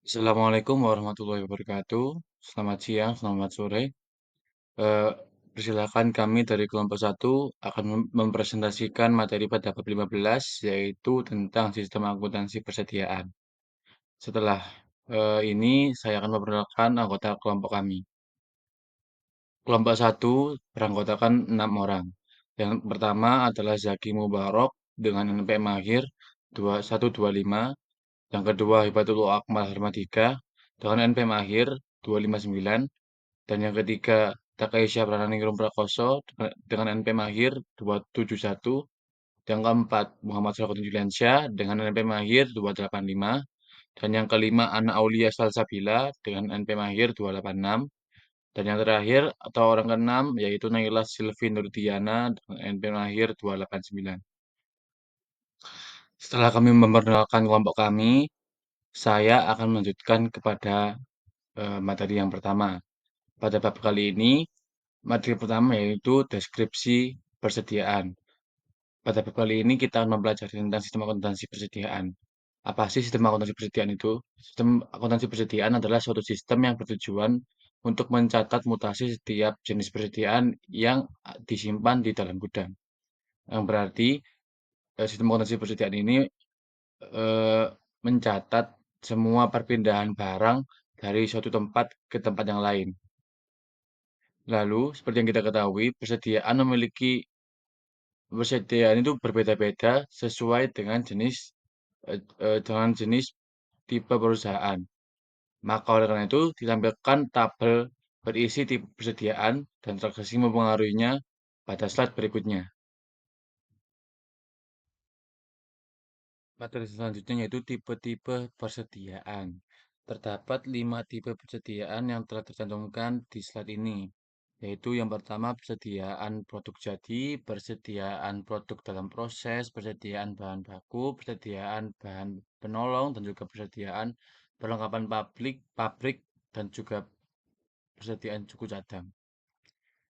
Assalamualaikum warahmatullahi wabarakatuh. Selamat siang, selamat sore. Eh, Persilakan kami dari kelompok satu akan mempresentasikan materi pada bab 15, yaitu tentang sistem akuntansi persediaan. Setelah ini, saya akan memperkenalkan anggota kelompok kami. Kelompok satu beranggotakan 6 orang. Yang pertama adalah Zaki Mubarok dengan NP Mahir 2125. Yang kedua Hibatullah Akmal Harmadika dengan NP Mahir 259. Dan yang ketiga, Takesha Prananingrum Prakoso dengan NP Mahir 271. Yang keempat, Muhammad Salahuddin Juliansyah dengan NP Mahir 285. Dan yang kelima, Ana Aulia Salsabila dengan NP Mahir 286. Dan yang terakhir, atau orang keenam, yaitu Naila Sylvie Nurdiana dengan NP Mahir 289. Setelah kami memperkenalkan kelompok kami, saya akan melanjutkan kepada materi yang pertama. Pada bab kali ini, materi pertama yaitu deskripsi persediaan. Pada bab kali ini kita akan mempelajari tentang sistem akuntansi persediaan. Apa sih sistem akuntansi persediaan itu? Sistem akuntansi persediaan adalah suatu sistem yang bertujuan untuk mencatat mutasi setiap jenis persediaan yang disimpan di dalam gudang. Yang berarti sistem akuntansi persediaan ini eh, mencatat semua perpindahan barang dari suatu tempat ke tempat yang lain. Lalu, seperti yang kita ketahui, persediaan itu berbeda-beda sesuai dengan jenis tipe perusahaan. Maka oleh karena itu ditampilkan tabel berisi tipe persediaan dan transaksi mempengaruhinya pada slide berikutnya. Materi selanjutnya yaitu tipe-tipe persediaan. Terdapat 5 tipe persediaan yang telah tercantumkan di slide ini, yaitu yang pertama persediaan produk jadi, persediaan produk dalam proses, persediaan bahan baku, persediaan bahan penolong, dan juga persediaan perlengkapan pabrik, dan juga persediaan suku cadang.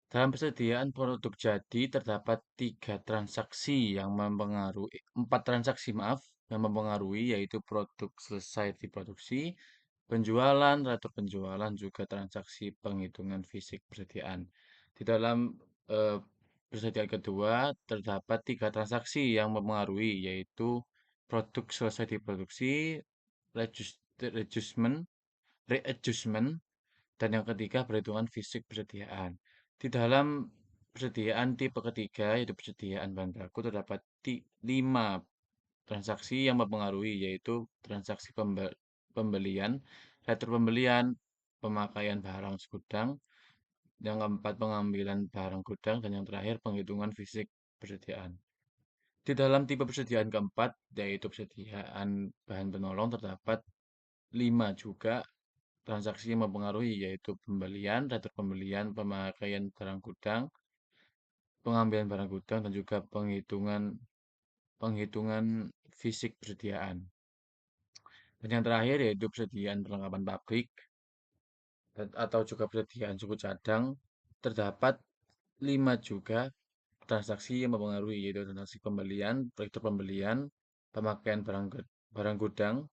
Dalam persediaan produk jadi terdapat empat transaksi maaf yang mempengaruhi yaitu produk selesai diproduksi, penjualan, retur penjualan, juga transaksi penghitungan fisik persediaan. Di dalam eh, persediaan kedua terdapat tiga transaksi yang mempengaruhi yaitu produk selesai diproduksi, readjustment, readjustment, dan yang ketiga, perhitungan fisik persediaan. Di dalam persediaan tipe ketiga, yaitu persediaan bahan baku, terdapat 5 transaksi yang mempengaruhi, yaitu transaksi pembelian, retur pembelian, pemakaian barang segudang, yang keempat pengambilan barang gudang, dan yang terakhir penghitungan fisik persediaan. Di dalam tipe persediaan keempat, yaitu persediaan bahan penolong, terdapat 5 juga transaksi yang mempengaruhi yaitu pembelian, retur pembelian, pemakaian barang gudang, pengambilan barang gudang, dan juga penghitungan penghitungan fisik persediaan. Dan yang terakhir yaitu persediaan perlengkapan pabrik atau juga persediaan suku cadang. Terdapat 5 juga transaksi yang mempengaruhi yaitu transaksi pembelian, retur pembelian, pemakaian barang gudang,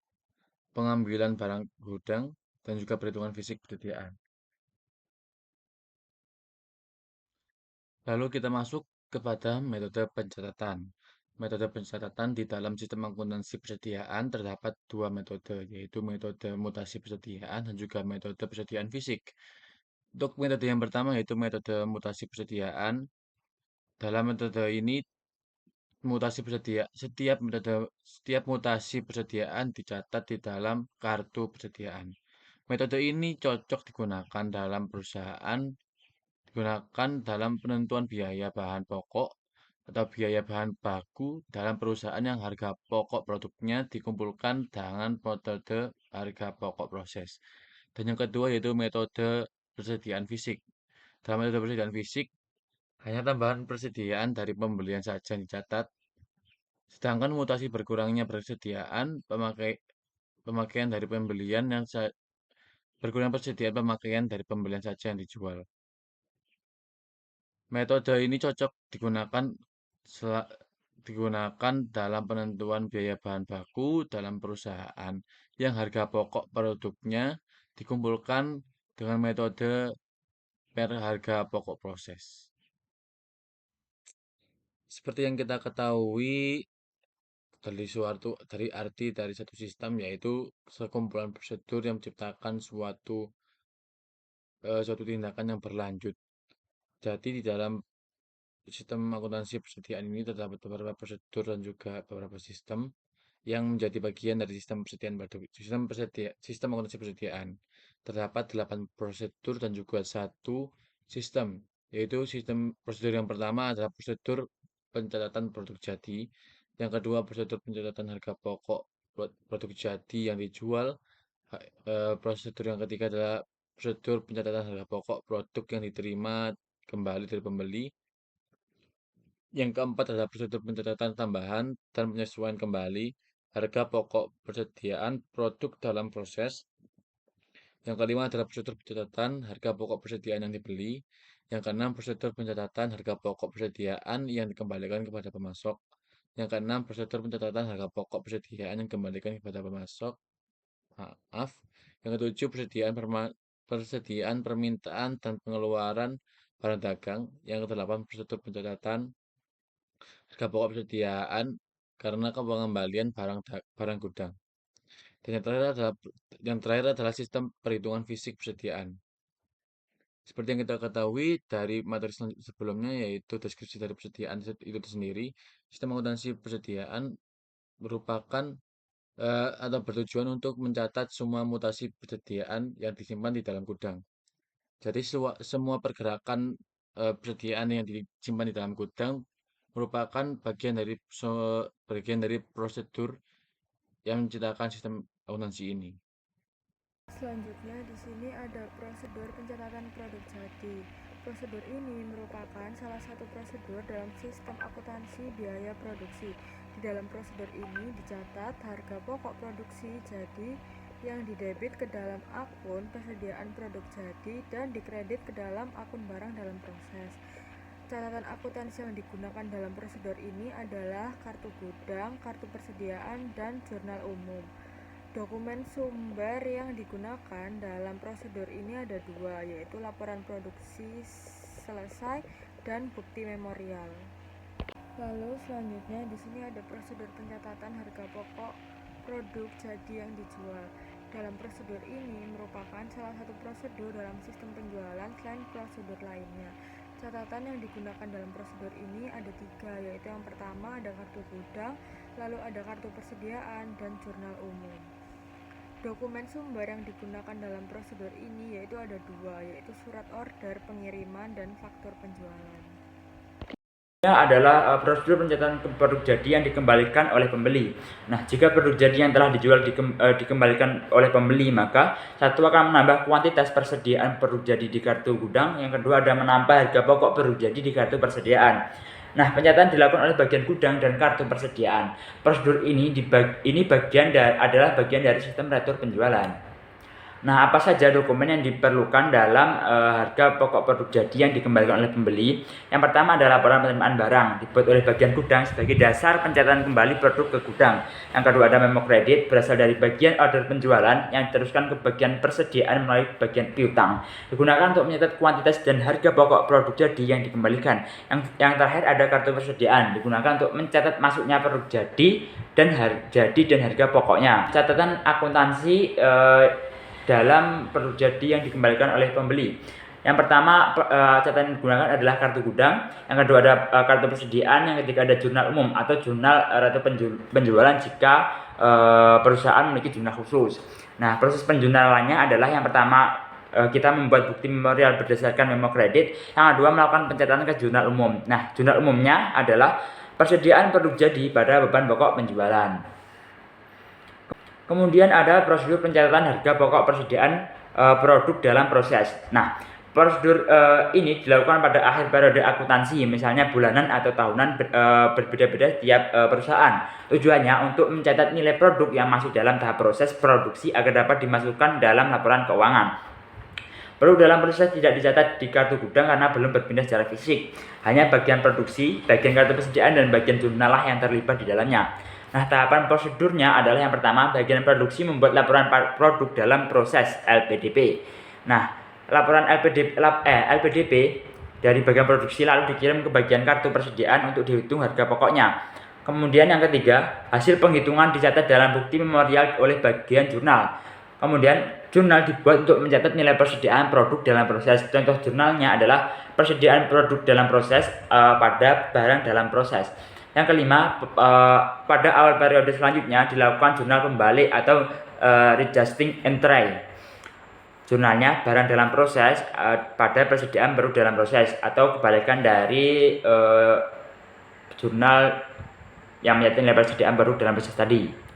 pengambilan barang gudang, dan juga perhitungan fisik persediaan. Lalu kita masuk kepada metode pencatatan. Metode pencatatan di dalam sistem akuntansi persediaan terdapat dua metode, yaitu metode mutasi persediaan dan juga metode persediaan fisik. Untuk metode yang pertama yaitu metode mutasi persediaan. Dalam metode ini setiap mutasi persediaan dicatat di dalam kartu persediaan. Metode ini cocok digunakan dalam penentuan biaya bahan pokok atau biaya bahan baku dalam perusahaan yang harga pokok produknya dikumpulkan dengan metode harga pokok proses. Dan yang kedua yaitu metode persediaan fisik. Dalam metode persediaan fisik, hanya tambahan persediaan dari pembelian saja yang dicatat, sedangkan mutasi berkurangnya persediaan pemakaian dari pembelian berkurang persediaan pemakaian dari pembelian saja yang dijual. Metode ini cocok digunakan digunakan dalam penentuan biaya bahan baku dalam perusahaan yang harga pokok produknya dikumpulkan dengan metode harga pokok proses. Seperti yang kita ketahui dari arti dari satu sistem yaitu sekumpulan prosedur yang menciptakan suatu tindakan yang berlanjut. Jadi di dalam sistem akuntansi persediaan ini terdapat beberapa prosedur dan juga beberapa sistem yang menjadi bagian dari sistem persediaan sistem akuntansi persediaan. Terdapat 8 prosedur dan juga satu sistem, yaitu sistem prosedur yang pertama adalah prosedur pencatatan produk jadi, yang kedua prosedur pencatatan harga pokok produk jadi yang dijual, prosedur yang ketiga adalah prosedur pencatatan harga pokok produk yang diterima kembali dari pembeli. Yang keempat adalah prosedur pencatatan tambahan dan penyesuaian kembali harga pokok persediaan produk dalam proses. Yang kelima adalah prosedur pencatatan harga pokok persediaan yang dibeli. Yang keenam, prosedur pencatatan harga pokok persediaan yang dikembalikan kepada pemasok. Yang keenam, prosedur pencatatan harga pokok persediaan yang dikembalikan kepada pemasok. Maaf. Yang ketujuh, persediaan permintaan dan pengeluaran barang dagang. Yang kedelapan, prosedur pencatatan harga pokok persediaan karena pengembalian barang gudang. Dan yang terakhir adalah sistem perhitungan fisik persediaan. Seperti yang kita ketahui dari materi sebelumnya yaitu deskripsi dari persediaan itu sendiri, sistem akuntansi persediaan merupakan atau bertujuan untuk mencatat semua mutasi persediaan yang disimpan di dalam gudang. Jadi semua pergerakan persediaan yang disimpan di dalam gudang merupakan bagian dari prosedur yang menciptakan sistem akuntansi ini. Selanjutnya di sini ada prosedur pencatatan produk jadi. Prosedur ini merupakan salah satu prosedur dalam sistem akuntansi biaya produksi. Di dalam prosedur ini dicatat harga pokok produksi jadi yang didebit ke dalam akun persediaan produk jadi dan dikredit ke dalam akun barang dalam proses. Catatan akuntansi yang digunakan dalam prosedur ini adalah kartu gudang, kartu persediaan, dan jurnal umum. Dokumen sumber yang digunakan dalam prosedur ini ada dua, yaitu laporan produksi selesai dan bukti memorial. Lalu selanjutnya di sini ada prosedur pencatatan harga pokok produk jadi yang dijual. Dalam prosedur ini merupakan salah satu prosedur dalam sistem penjualan selain prosedur lainnya. Catatan yang digunakan dalam prosedur ini ada tiga, yaitu yang pertama ada kartu gudang, lalu ada kartu persediaan, dan jurnal umum. Dokumen sumber yang digunakan dalam prosedur ini yaitu ada dua, yaitu surat order pengiriman dan faktur penjualan. Adalah prosedur pencatatan produk jadi yang dikembalikan oleh pembeli. Nah, jika produk jadi yang telah dijual dikembalikan oleh pembeli, maka satu akan menambah kuantitas persediaan produk jadi di kartu gudang, yang kedua ada menambah harga pokok produk jadi di kartu persediaan. Nah, pencatatan dilakukan oleh bagian gudang dan kartu persediaan. Prosedur ini adalah bagian dari sistem retur penjualan. Nah, apa saja dokumen yang diperlukan dalam harga pokok produk jadi yang dikembalikan oleh pembeli? Yang pertama adalah laporan penerimaan barang, dibuat oleh bagian gudang sebagai dasar pencatatan kembali produk ke gudang. Yang kedua ada memo kredit, berasal dari bagian order penjualan yang diteruskan ke bagian persediaan melalui bagian piutang. Digunakan untuk mencatat kuantitas dan harga pokok produk jadi yang dikembalikan. Yang terakhir ada kartu persediaan, digunakan untuk mencatat masuknya produk jadi dan harga pokoknya. Catatan akuntansi dalam produk jadi yang dikembalikan oleh pembeli. Yang pertama catatan yang digunakan adalah kartu gudang, yang kedua ada kartu persediaan, yang ketiga ada jurnal umum atau jurnal retur penjualan jika perusahaan memiliki jurnal khusus. Nah, proses penjurnalannya adalah yang pertama kita membuat bukti memorial berdasarkan memo kredit, yang kedua melakukan pencatatan ke jurnal umum. Nah, jurnal umumnya adalah persediaan produk jadi pada beban pokok penjualan. Kemudian ada prosedur pencatatan harga pokok persediaan produk dalam proses. Nah, prosedur ini dilakukan pada akhir periode akuntansi, misalnya bulanan atau tahunan, berbeda-beda tiap perusahaan. Tujuannya untuk mencatat nilai produk yang masih dalam tahap proses produksi agar dapat dimasukkan dalam laporan keuangan. Produk dalam proses tidak dicatat di kartu gudang karena belum berpindah secara fisik. Hanya bagian produksi, bagian kartu persediaan, dan bagian jurnal lah yang terlibat di dalamnya. Nah, tahapan prosedurnya adalah yang pertama, bagian produksi membuat laporan produk dalam proses LPDP. Nah, laporan LPDP dari bagian produksi lalu dikirim ke bagian kartu persediaan untuk dihitung harga pokoknya. Kemudian yang ketiga, hasil penghitungan dicatat dalam bukti memorial oleh bagian jurnal. Kemudian jurnal dibuat untuk mencatat nilai persediaan produk dalam proses. Contoh jurnalnya adalah persediaan produk dalam proses pada barang dalam proses. Yang kelima, pada awal periode selanjutnya dilakukan jurnal pembalik atau readjusting entry. Jurnalnya barang dalam proses pada persediaan produk dalam proses, atau kebalikan dari jurnal yang mencatat nilai persediaan produk dalam proses tadi.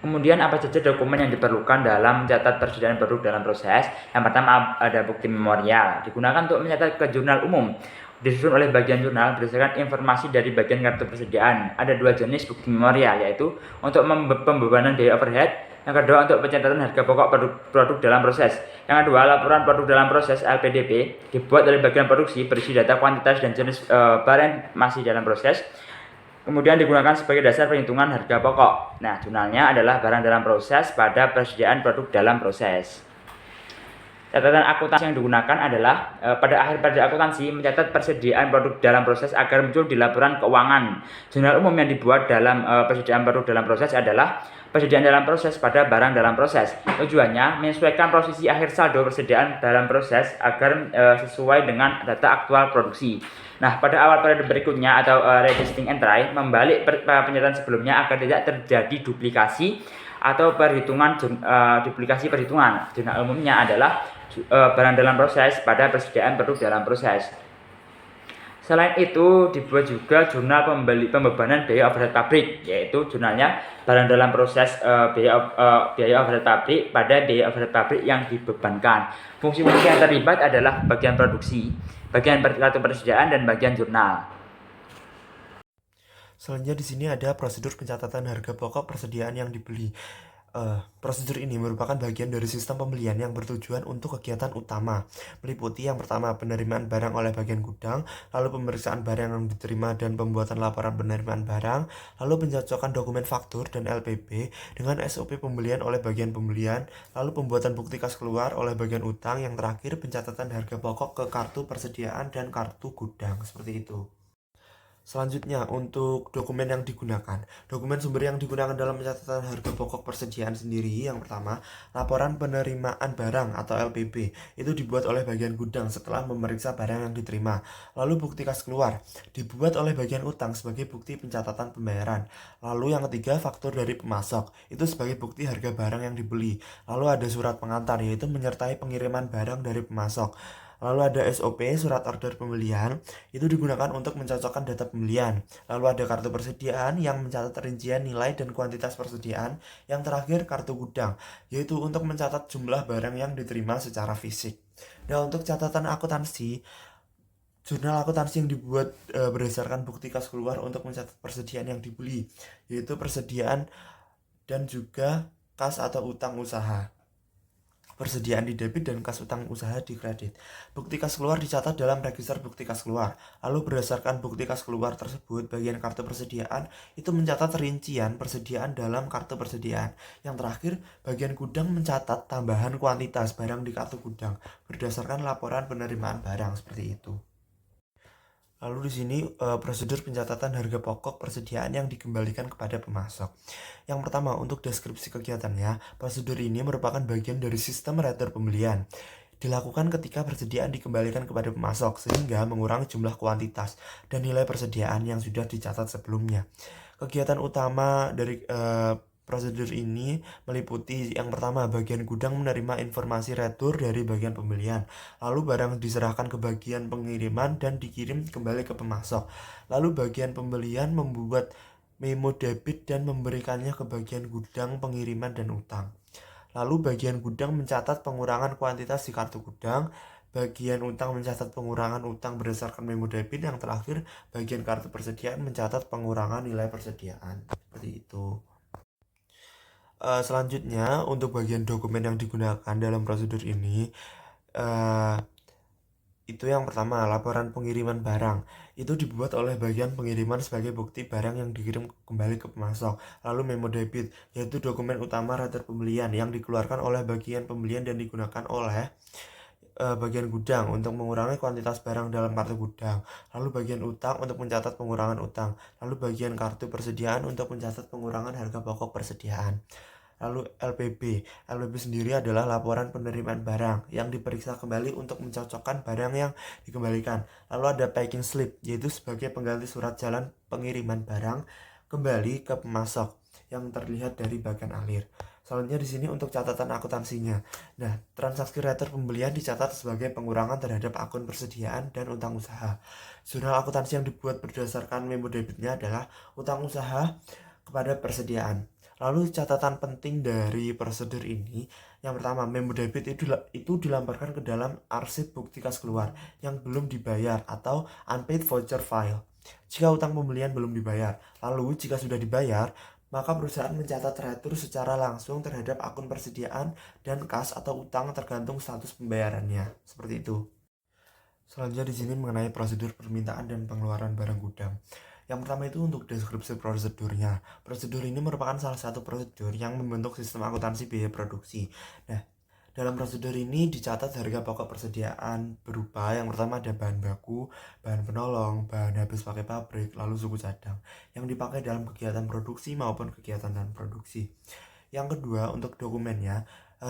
Kemudian apa saja dokumen yang diperlukan dalam mencatat persediaan produk dalam proses? Yang pertama ada bukti memorial, digunakan untuk mencatat ke jurnal umum, disusun oleh bagian jurnal berdasarkan informasi dari bagian kartu persediaan. Ada dua jenis bukti memorial, yaitu untuk pembebanan biaya overhead, yang kedua untuk pencatatan harga pokok produk dalam proses. Yang kedua, laporan produk dalam proses LPDP dibuat oleh bagian produksi, berisi data kuantitas dan jenis barang masih dalam proses. Kemudian digunakan sebagai dasar perhitungan harga pokok. Nah, jurnalnya adalah barang dalam proses pada persediaan produk dalam proses. Catatan akuntansi yang digunakan adalah pada akhir periode akuntansi mencatat persediaan produk dalam proses agar muncul di laporan keuangan. Jurnal umum yang dibuat dalam persediaan produk dalam proses adalah persediaan dalam proses pada barang dalam proses. Tujuannya menyesuaikan posisi akhir saldo persediaan dalam proses agar sesuai dengan data aktual produksi. Nah, pada awal periode berikutnya atau readjusting entry, membalik penyataan sebelumnya agar tidak terjadi duplikasi atau duplikasi perhitungan. Jurnal umumnya adalah barang dalam proses pada persediaan produk dalam proses. Selain itu, dibuat juga jurnal pembebanan biaya overhead pabrik, yaitu jurnalnya barang dalam proses biaya overhead pabrik pada biaya overhead pabrik yang dibebankan. Fungsi-fungsi yang terlibat adalah bagian produksi, bagian kartu persediaan, dan bagian jurnal. Selanjutnya di sini ada prosedur pencatatan harga pokok persediaan yang dibeli. Prosedur ini merupakan bagian dari sistem pembelian yang bertujuan untuk kegiatan utama, meliputi yang pertama penerimaan barang oleh bagian gudang, lalu pemeriksaan barang yang diterima dan pembuatan laporan penerimaan barang, lalu pencocokan dokumen faktur dan LPB dengan SOP pembelian oleh bagian pembelian, lalu pembuatan bukti kas keluar oleh bagian utang, yang terakhir pencatatan harga pokok ke kartu persediaan dan kartu gudang, seperti itu. Selanjutnya, untuk dokumen yang digunakan. Dokumen sumber yang digunakan dalam pencatatan harga pokok persediaan sendiri, yang pertama, laporan penerimaan barang atau LPB. Itu dibuat oleh bagian gudang setelah memeriksa barang yang diterima. Lalu bukti kas keluar dibuat oleh bagian utang sebagai bukti pencatatan pembayaran. Lalu yang ketiga, faktur dari pemasok. Itu sebagai bukti harga barang yang dibeli. Lalu ada surat pengantar, yaitu menyertai pengiriman barang dari pemasok. Lalu ada SOP, surat order pembelian, itu digunakan untuk mencocokkan data pembelian. Lalu ada kartu persediaan yang mencatat rincian nilai dan kuantitas persediaan. Yang terakhir, kartu gudang, yaitu untuk mencatat jumlah barang yang diterima secara fisik. Nah, untuk catatan akuntansi, jurnal akuntansi yang dibuat berdasarkan bukti kas keluar untuk mencatat persediaan yang dibeli, yaitu persediaan dan juga kas atau utang usaha. Persediaan di debit dan kas utang usaha di kredit. Bukti kas keluar dicatat dalam register bukti kas keluar. Lalu berdasarkan bukti kas keluar tersebut, bagian kartu persediaan itu mencatat rincian persediaan dalam kartu persediaan. Yang terakhir, bagian gudang mencatat tambahan kuantitas barang di kartu gudang berdasarkan laporan penerimaan barang, seperti itu. Lalu di sini prosedur pencatatan harga pokok persediaan yang dikembalikan kepada pemasok. Yang pertama, untuk deskripsi kegiatannya, prosedur ini merupakan bagian dari sistem retur pembelian. Dilakukan ketika persediaan dikembalikan kepada pemasok sehingga mengurangi jumlah kuantitas dan nilai persediaan yang sudah dicatat sebelumnya. Kegiatan utama dari prosedur ini meliputi yang pertama, bagian gudang menerima informasi retur dari bagian pembelian. Lalu barang diserahkan ke bagian pengiriman dan dikirim kembali ke pemasok. Lalu bagian pembelian membuat memo debit dan memberikannya ke bagian gudang pengiriman dan utang. Lalu bagian gudang mencatat pengurangan kuantitas di kartu gudang. Bagian utang mencatat pengurangan utang berdasarkan memo debit. Yang terakhir, bagian kartu persediaan mencatat pengurangan nilai persediaan. Seperti itu. Selanjutnya untuk bagian dokumen yang digunakan dalam prosedur ini, eh, itu yang pertama, laporan pengiriman barang. Itu dibuat oleh bagian pengiriman sebagai bukti barang yang dikirim kembali ke pemasok. Lalu memo debit, yaitu dokumen utama rater pembelian yang dikeluarkan oleh bagian pembelian dan digunakan oleh bagian gudang untuk mengurangi kuantitas barang dalam kartu gudang. Lalu bagian utang untuk mencatat pengurangan utang. Lalu bagian kartu persediaan untuk mencatat pengurangan harga pokok persediaan. Lalu LPB. LPB sendiri adalah laporan penerimaan barang yang diperiksa kembali untuk mencocokkan barang yang dikembalikan. Lalu ada packing slip, yaitu sebagai pengganti surat jalan pengiriman barang kembali ke pemasok yang terlihat dari bagian alir. Selanjutnya di sini untuk catatan akuntansinya. Nah, transaksi rater pembelian dicatat sebagai pengurangan terhadap akun persediaan dan utang usaha. Jurnal akuntansi yang dibuat berdasarkan memo debitnya adalah utang usaha kepada persediaan. Lalu catatan penting dari prosedur ini, yang pertama, memo debit itu dilamparkan ke dalam arsip bukti kas keluar yang belum dibayar atau unpaid voucher file. Jika utang pembelian belum dibayar, lalu jika sudah dibayar, maka perusahaan mencatat retur secara langsung terhadap akun persediaan dan kas atau utang tergantung status pembayarannya. Seperti itu. Selanjutnya di sini mengenai prosedur permintaan dan pengeluaran barang gudang. Yang pertama itu untuk deskripsi prosedurnya. Prosedur ini merupakan salah satu prosedur yang membentuk sistem akuntansi biaya produksi. Nah, dalam prosedur ini dicatat harga pokok persediaan berupa yang pertama ada bahan baku, bahan penolong, bahan habis pakai pabrik, lalu suku cadang yang dipakai dalam kegiatan produksi maupun kegiatan non produksi. Yang kedua untuk dokumennya,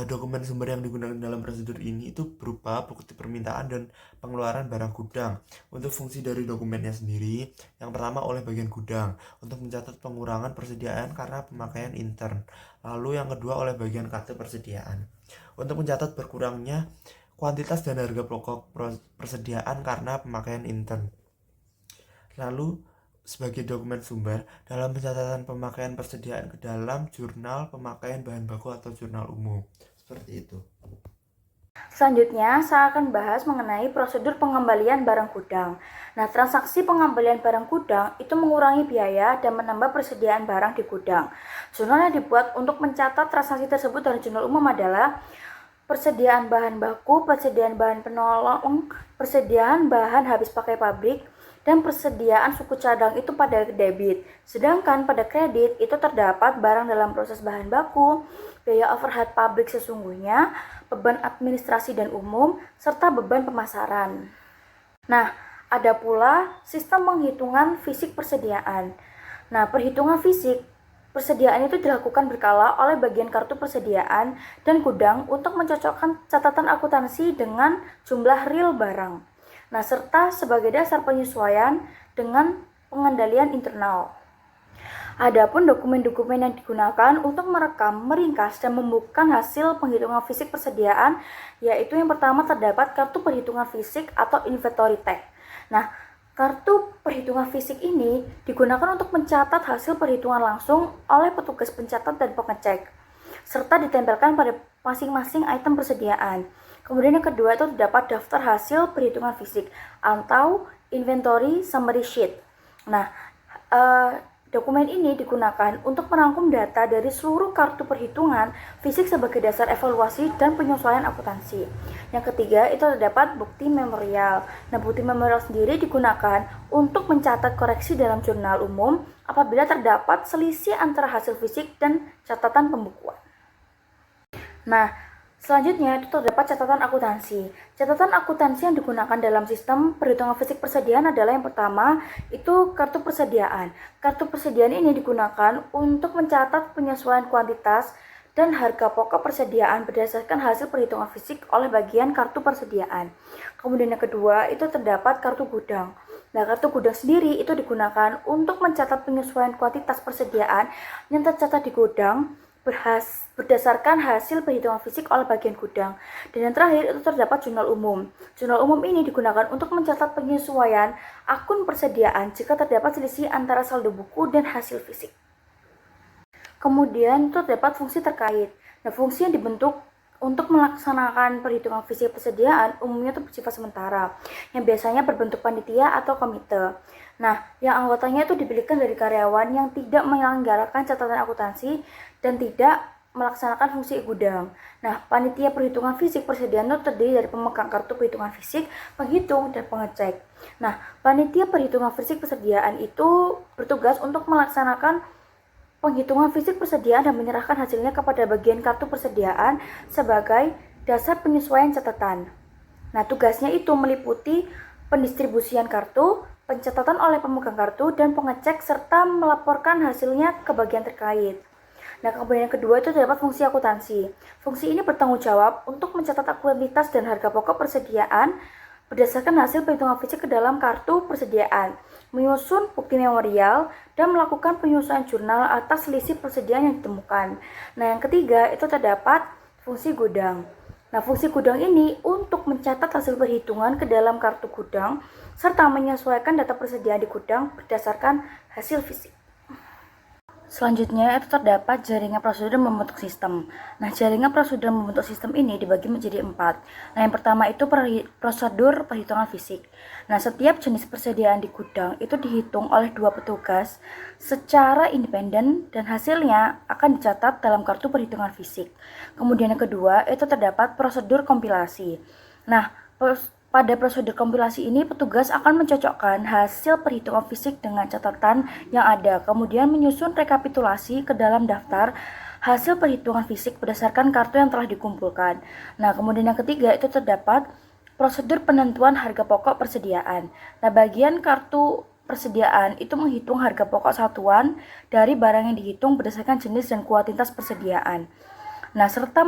dokumen sumber yang digunakan dalam prosedur ini itu berupa bukti permintaan dan pengeluaran barang gudang. Untuk fungsi dari dokumennya sendiri, yang pertama oleh bagian gudang untuk mencatat pengurangan persediaan karena pemakaian intern. Lalu yang kedua oleh bagian kartu persediaan untuk mencatat berkurangnya kuantitas dan harga pokok persediaan karena pemakaian intern. Lalu sebagai dokumen sumber dalam pencatatan pemakaian persediaan ke dalam jurnal pemakaian bahan baku atau jurnal umum. Seperti itu. Selanjutnya, saya akan bahas mengenai prosedur pengembalian barang gudang. Nah, transaksi pengembalian barang gudang itu mengurangi biaya dan menambah persediaan barang di gudang. Jurnal yang dibuat untuk mencatat transaksi tersebut dari jurnal umum adalah persediaan bahan baku, persediaan bahan penolong, persediaan bahan habis pakai pabrik, dan persediaan suku cadang itu pada debit. Sedangkan pada kredit itu terdapat barang dalam proses bahan baku, biaya overhead pabrik sesungguhnya, beban administrasi dan umum, serta beban pemasaran. Nah, ada pula sistem penghitungan fisik persediaan. Nah, perhitungan fisik persediaan itu dilakukan berkala oleh bagian kartu persediaan dan gudang untuk mencocokkan catatan akuntansi dengan jumlah real barang. Nah, serta sebagai dasar penyesuaian dengan pengendalian internal. Adapun dokumen-dokumen yang digunakan untuk merekam, meringkas, dan membukukan hasil penghitungan fisik persediaan, yaitu yang pertama terdapat kartu perhitungan fisik atau inventory tag. Nah, kartu perhitungan fisik ini digunakan untuk mencatat hasil perhitungan langsung oleh petugas pencatat dan pengecek, serta ditempelkan pada masing-masing item persediaan. Kemudian yang kedua itu terdapat daftar hasil perhitungan fisik atau inventory summary sheet. Nah, dokumen ini digunakan untuk merangkum data dari seluruh kartu perhitungan fisik sebagai dasar evaluasi dan penyesuaian akuntansi. Yang ketiga itu terdapat bukti memorial. Nah, bukti memorial sendiri digunakan untuk mencatat koreksi dalam jurnal umum apabila terdapat selisih antara hasil fisik dan catatan pembukuan. Nah, selanjutnya itu terdapat catatan akuntansi. Catatan akuntansi yang digunakan dalam sistem perhitungan fisik persediaan adalah yang pertama itu kartu persediaan. Kartu persediaan ini digunakan untuk mencatat penyesuaian kuantitas dan harga pokok persediaan berdasarkan hasil perhitungan fisik oleh bagian kartu persediaan. Kemudian yang kedua itu terdapat kartu gudang. Nah, kartu gudang sendiri itu digunakan untuk mencatat penyesuaian kuantitas persediaan yang tercatat di gudang berdasarkan hasil perhitungan fisik oleh bagian gudang. Dan yang terakhir itu terdapat jurnal umum. Jurnal umum ini digunakan untuk mencatat penyesuaian akun persediaan jika terdapat selisih antara saldo buku dan hasil fisik. Kemudian itu terdapat fungsi terkait. Nah, fungsi yang dibentuk untuk melaksanakan perhitungan fisik persediaan umumnya itu bersifat sementara, yang biasanya berbentuk panitia atau komite. Nah, yang anggotanya itu dipilihkan dari karyawan yang tidak menyelenggarakan catatan akuntansi dan tidak melaksanakan fungsi gudang. Nah, panitia perhitungan fisik persediaan itu terdiri dari pemegang kartu perhitungan fisik, penghitung, dan pengecek. Nah, panitia perhitungan fisik persediaan itu bertugas untuk melaksanakan penghitungan fisik persediaan dan menyerahkan hasilnya kepada bagian kartu persediaan sebagai dasar penyesuaian catatan. Nah, tugasnya itu meliputi pendistribusian kartu, pencatatan oleh pemegang kartu, dan pengecek serta melaporkan hasilnya ke bagian terkait. Nah, kemudian yang kedua itu terdapat fungsi akuntansi. Fungsi ini bertanggung jawab untuk mencatat akuntabilitas dan harga pokok persediaan berdasarkan hasil perhitungan fisik ke dalam kartu persediaan, menyusun bukti memorial, dan melakukan penyusunan jurnal atas selisih persediaan yang ditemukan. Nah, yang ketiga itu terdapat fungsi gudang. Nah, fungsi gudang ini untuk mencatat hasil perhitungan ke dalam kartu gudang serta menyesuaikan data persediaan di gudang berdasarkan hasil fisik. Selanjutnya itu terdapat jaringan prosedur membentuk sistem. Nah, jaringan prosedur membentuk sistem ini dibagi menjadi 4. Nah, yang pertama itu prosedur perhitungan fisik. Nah, setiap jenis persediaan di gudang itu dihitung oleh 2 petugas secara independen dan hasilnya akan dicatat dalam kartu perhitungan fisik. Kemudian yang kedua itu terdapat prosedur kompilasi. Nah, pada prosedur kompilasi ini, petugas akan mencocokkan hasil perhitungan fisik dengan catatan yang ada, kemudian menyusun rekapitulasi ke dalam daftar hasil perhitungan fisik berdasarkan kartu yang telah dikumpulkan. Nah, kemudian yang ketiga itu terdapat prosedur penentuan harga pokok persediaan. Nah, bagian kartu persediaan itu menghitung harga pokok satuan dari barang yang dihitung berdasarkan jenis dan kuantitas persediaan. Nah, serta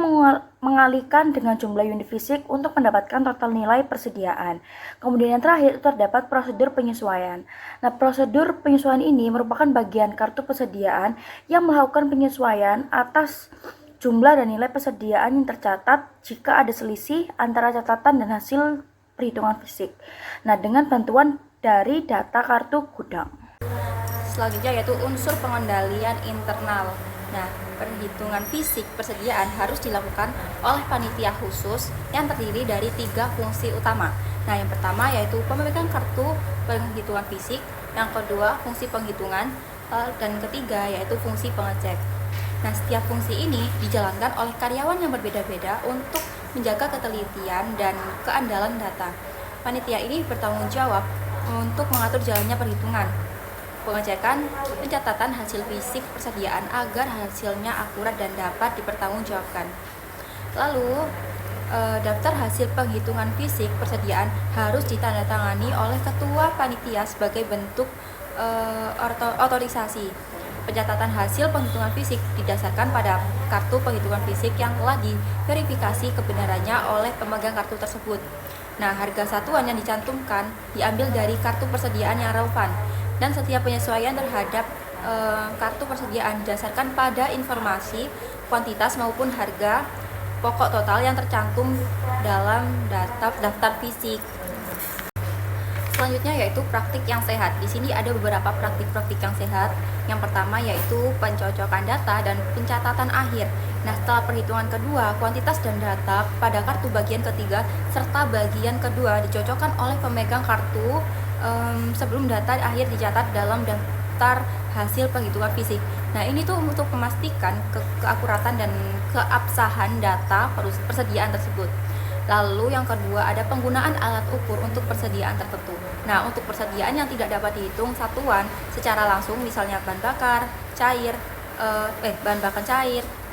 mengalihkan dengan jumlah unit fisik untuk mendapatkan total nilai persediaan. Kemudian yang terakhir itu terdapat prosedur penyesuaian. Nah, prosedur penyesuaian ini merupakan bagian kartu persediaan yang melakukan penyesuaian atas jumlah dan nilai persediaan yang tercatat jika ada selisih antara catatan dan hasil perhitungan fisik. Nah, dengan bantuan dari data kartu gudang. Selanjutnya yaitu unsur pengendalian internal. Nah, perhitungan fisik persediaan harus dilakukan oleh panitia khusus yang terdiri dari 3 fungsi utama. Nah, yang pertama yaitu pemegang kartu penghitungan fisik, yang kedua fungsi penghitungan, dan ketiga yaitu fungsi pengecek. Nah, setiap fungsi ini dijalankan oleh karyawan yang berbeda-beda untuk menjaga ketelitian dan keandalan data. Panitia ini bertanggung jawab untuk mengatur jalannya perhitungan, pengecekan, pencatatan hasil fisik persediaan agar hasilnya akurat dan dapat dipertanggungjawabkan. Lalu, daftar hasil penghitungan fisik persediaan harus ditandatangani oleh ketua panitia sebagai bentuk otorisasi. Pencatatan hasil penghitungan fisik didasarkan pada kartu penghitungan fisik yang telah diverifikasi kebenarannya oleh pemegang kartu tersebut. Nah, harga satuan yang dicantumkan diambil dari kartu persediaan yang relevan. Dan setiap penyesuaian terhadap kartu persediaan didasarkan pada informasi, kuantitas maupun harga pokok total yang tercantum dalam daftar fisik. Selanjutnya yaitu praktik yang sehat. Di sini ada beberapa praktik-praktik yang sehat. Yang pertama yaitu pencocokan data dan pencatatan akhir. Nah, setelah perhitungan kedua, kuantitas dan data pada kartu bagian ketiga serta bagian kedua dicocokkan oleh pemegang kartu sebelum data akhir dicatat dalam daftar hasil penghitungan fisik. Nah, ini tuh untuk memastikan keakuratan dan keabsahan data persediaan tersebut. Lalu yang kedua ada penggunaan alat ukur untuk persediaan tertentu. Nah, untuk persediaan yang tidak dapat dihitung satuan secara langsung, misalnya bahan bakar cair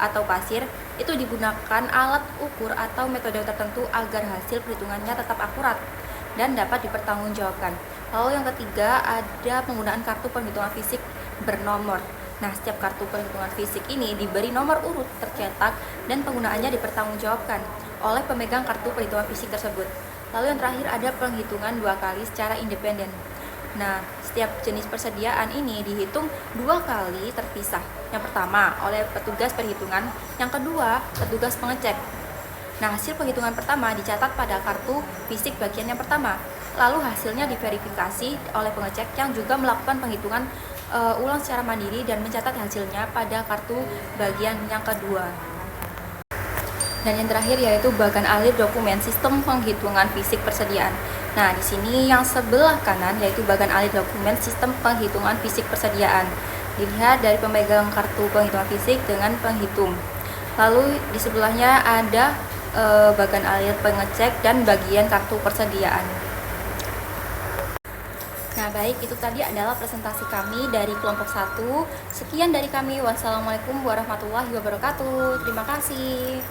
atau pasir, itu digunakan alat ukur atau metode tertentu agar hasil perhitungannya tetap akurat dan dapat dipertanggungjawabkan. Lalu yang ketiga ada penggunaan kartu perhitungan fisik bernomor. Nah, setiap kartu perhitungan fisik ini diberi nomor urut tercetak dan penggunaannya dipertanggungjawabkan oleh pemegang kartu perhitungan fisik tersebut. Lalu yang terakhir ada penghitungan 2 kali secara independen. Nah, setiap jenis persediaan ini dihitung 2 kali terpisah. Yang pertama oleh petugas perhitungan, yang kedua petugas pengecek. Nah, hasil penghitungan pertama dicatat pada kartu fisik bagian yang pertama. Lalu hasilnya diverifikasi oleh pengecek yang juga melakukan penghitungan ulang secara mandiri dan mencatat hasilnya pada kartu bagian yang kedua. Dan yang terakhir yaitu bagan alir dokumen sistem penghitungan fisik persediaan. Nah, di sini yang sebelah kanan yaitu bagan alir dokumen sistem penghitungan fisik persediaan. Dilihat dari pemegang kartu penghitungan fisik dengan penghitung. Lalu di sebelahnya ada bagan alir pengecek dan bagian kartu persediaan. Nah, baik, itu tadi adalah presentasi kami dari kelompok 1. Sekian dari kami. Wassalamualaikum warahmatullahi wabarakatuh. Terima kasih.